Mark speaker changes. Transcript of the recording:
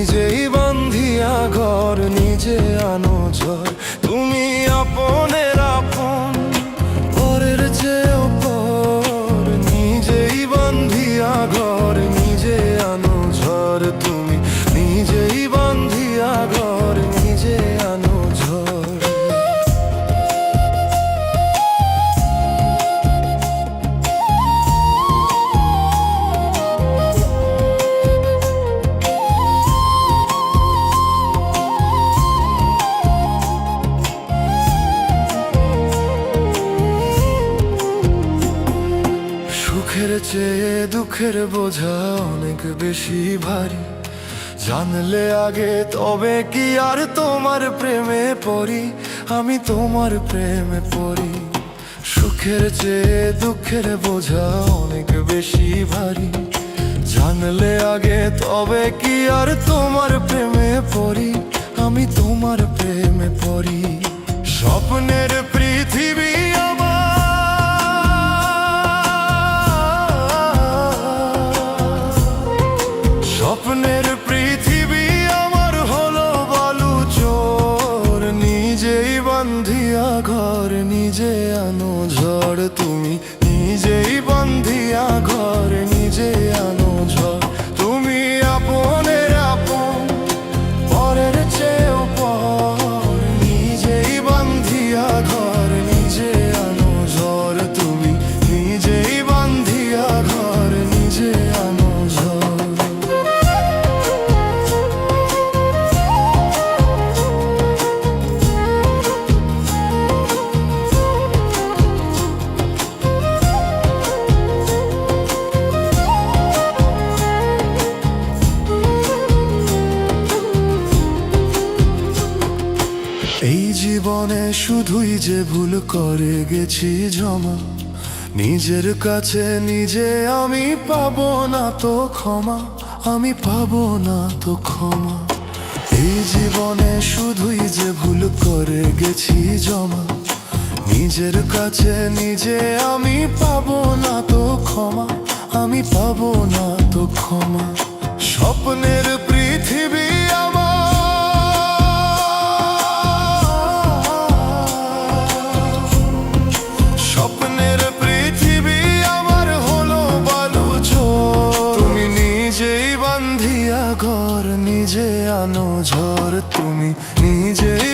Speaker 1: নিজেই বান্ধিয়া ঘর নিজে আনো ঝড়। তুমি আপনের আপন, পরের চেয়েও পর। নিজেই বান্ধিয়া ঘর নিজে আনো ঝড়। তুমি নিজেই বান্ধিয়া ঘর নিজে আনো ঝড়। সুখের চেয়ে দুঃখের বোঝা অনেক বেশি ভারী। জানলে আগে তবে কি আর তোমার প্রেমে পড়ি, আমি তোমার প্রেমে পড়ি। সুখের চেয়ে দুঃখের বোঝা অনেক বেশি ভারী। জানলে আগে তবে কি আর তোমার প্রেমে পড়ি, আমি তোমার প্রেমে পড়ি। স্বপ্নের পৃথিবী স্বপ্নের পৃথিবী আমার হলো বালু চোর। নিজেই বান্ধিয়া ঘর নিজে আনো ঝড়। তুমি নিজেই বান্ধিয়া ঘর নিজে আনো ঝড়। তুমি আপনের আপন, পরের চেয়েও পর। নিজেই বান্ধিয়া ঘর নিজে আনো ঝড়। তুমি নিজেই বান্ধিয়া ঘর নিজে আনো ঝড়। এই জীবনে শুধুই যে ভুল করে গেছি জমা, নিজের কাছে নিজে আমি পাবো না তো ক্ষমা, আমি পাবো না তো ক্ষমা। এই জীবনে শুধুই যে ভুল করে গেছি জমা, নিজের কাছে নিজে আমি পাবো না তো ক্ষমা, আমি পাবো না তো ক্ষমা। স্বপ্নের পৃথিবী স্বপ্নের পৃথিবী আমার হলো বালু চোর। তুমি নিজেই বান্ধিয়া ঘর নিজে আনো ঝড়। তুমি নিজেই